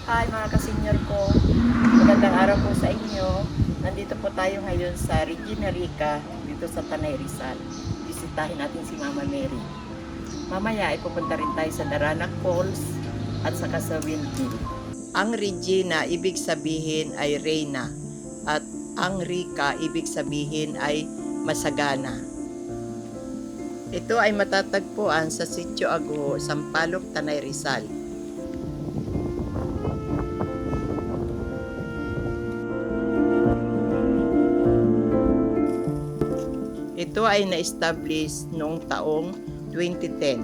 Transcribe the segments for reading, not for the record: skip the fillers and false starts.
Hi mga kasenyor ko, magandang araw po sa inyo. Nandito po tayo ngayon sa Regina Rica, dito sa Tanay Rizal. Bisitahin natin si Mama Mary. Mamaya ay pupunta rin tayo sa Daranac Falls at saka sa Windmill. Ang Regina ibig sabihin ay Reyna at ang Rica ibig sabihin ay masagana. Ito ay matatagpuan sa Sitio Aguho, Sampaloc, Tanay Rizal. Ito ay na-establish noong taong 2010.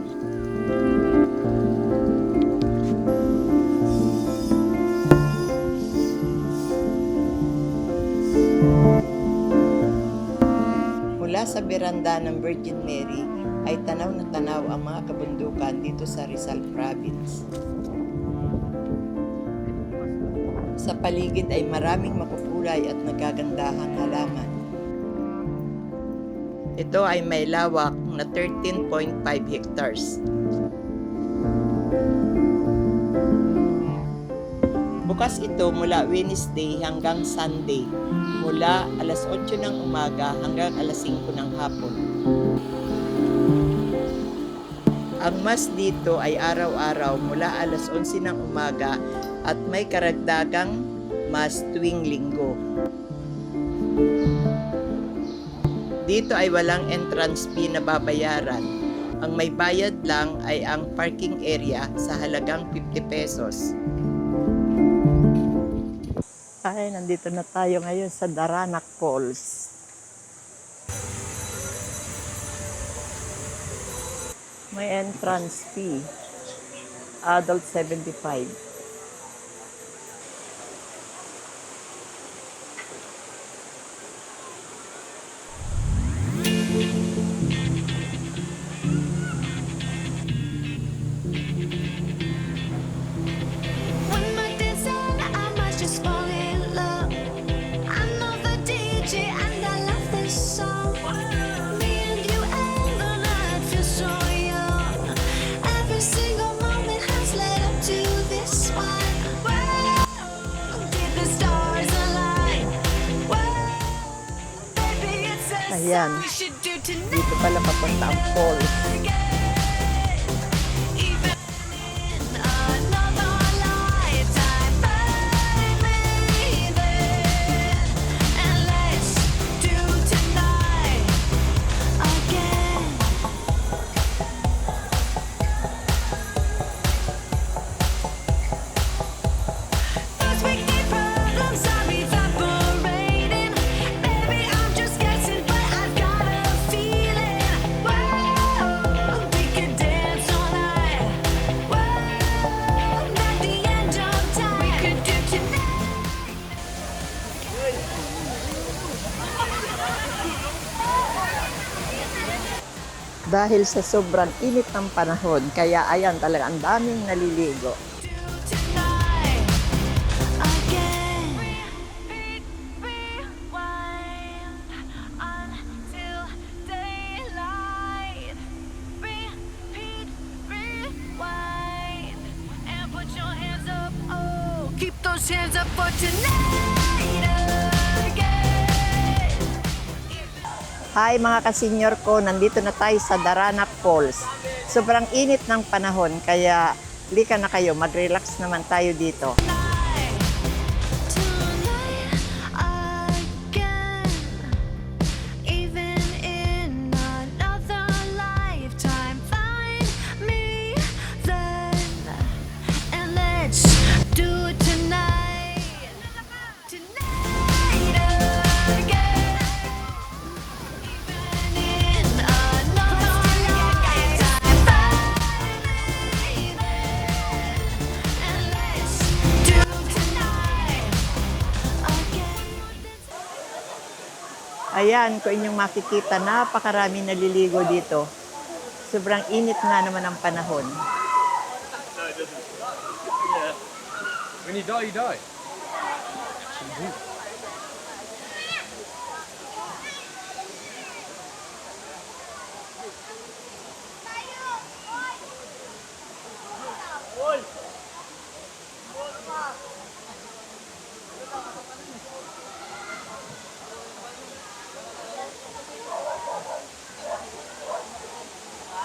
Mula sa beranda ng Virgin Mary ay tanaw na tanaw ang mga kabundukan dito sa Rizal Province. Sa paligid ay maraming makukulay at nagagandahang halaman. Ito ay may lawak na 13.5 hectares. Bukas ito mula Wednesday hanggang Sunday, mula alas 8 ng umaga hanggang alas 5 ng hapon. Ang mass dito ay araw-araw mula alas 11 ng umaga at may karagdagang mass tuwing linggo. Dito ay walang entrance fee na babayaran. Ang may bayad lang ay ang parking area sa halagang 50 pesos. Ay, nandito na tayo ngayon sa Daranac Falls. May entrance fee. Adult 75. Ayan, dito pala papunta ang falls. Dahil sa sobrang init ng panahon, kaya ayan talaga ang daming naliligo. Keep those hands up for tonight. Hi mga kasenyor ko, nandito na tayo sa Daranac Falls. Sobrang init ng panahon, kaya lika na kayo, mag-relax naman tayo dito. Ayan, kung inyong makikita, napakarami naliligo dito. Sobrang init nga naman ang panahon. No, it doesn't. Yeah. When you die, you die.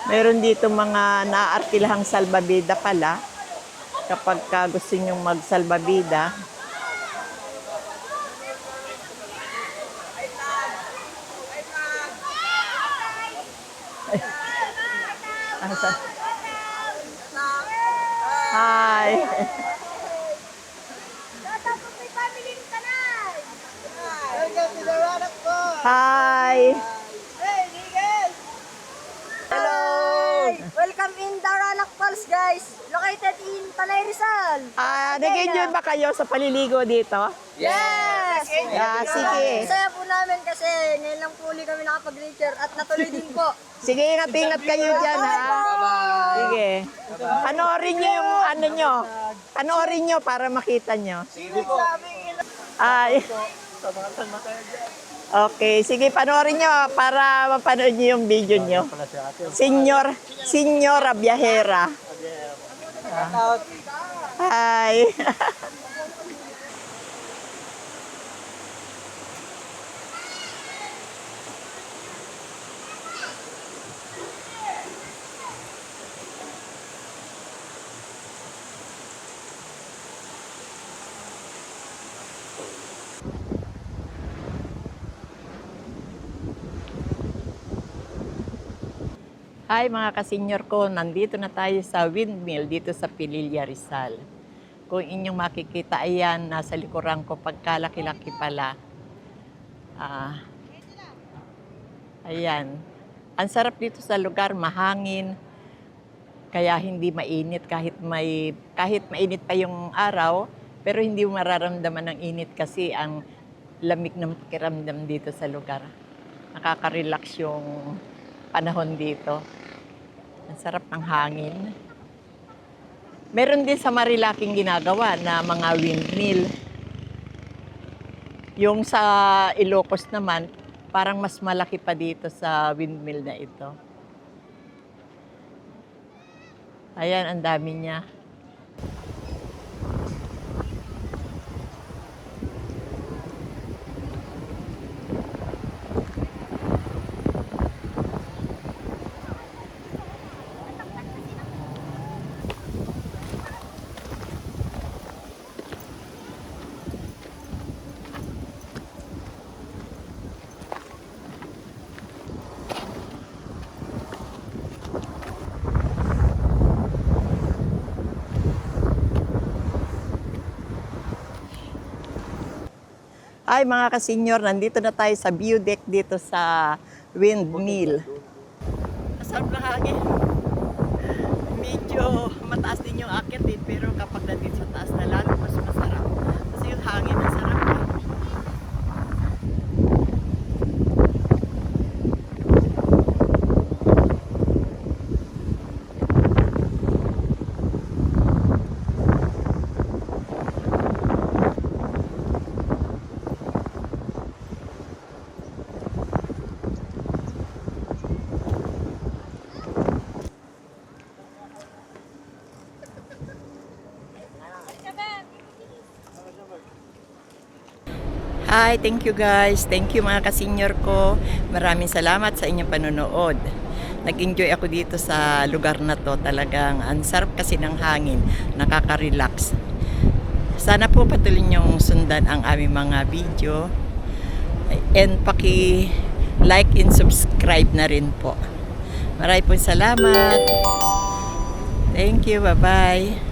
Meron dito mga naarkilahang salbabida pala. Kapag gusto nyong magsalbabida. Hi! Hi! Hello! Welcome in Daranac Falls, guys. Located in Tanay Rizal. Nag-enjoy ba kayo sa paliligo dito? Yes! Sige. Saya po namin kasi ngayon lang po ulit kami nakapag-nature at natuloy din po. Sige, ingat-ingat kayo dyan, ha? Sige. Panoorin nyo yung ano nyo. Panoorin nyo para makita nyo. Ay. Okay, sige, panoorin nyo para mapanood nyo yung video nyo. Senyora Biyahera. Hi. Hi mga kasenyor ko, nandito na tayo sa windmill dito sa Pililla, Rizal. Kung inyong makikita, ayan, nasa likuran ko pagkalaki-laki pala. Ayan. Ang sarap dito sa lugar, mahangin, kaya hindi mainit kahit mainit pa yung araw, pero hindi mo mararamdaman ng init kasi ang lamig ng pakiramdam dito sa lugar. Nakaka-relax yung panahon dito. Ang sarap ng hangin. Meron din sa Marilaking ginagawa na mga windmill. Yung sa Ilocos naman, parang mas malaki pa dito sa windmill na ito. Ayan, ang dami niya. Ay mga kasenyor, nandito na tayo sa view deck dito sa windmill. Masarap na hangin. Medyo mataas din yung akit din, pero kapag nandito sa taas na lalo mas masarap. Kasi yung hangin ang sarap. Hi, thank you guys. Thank you mga kasenyor ko. Maraming salamat sa inyong panonood. Nag-enjoy ako dito sa lugar na to. Talagang ang sarap kasi ng hangin. Nakaka-relax. Sana po patuloy niyong sundan ang aming mga video. And paki-like and subscribe na rin po. Maraming po salamat. Thank you. Bye-bye.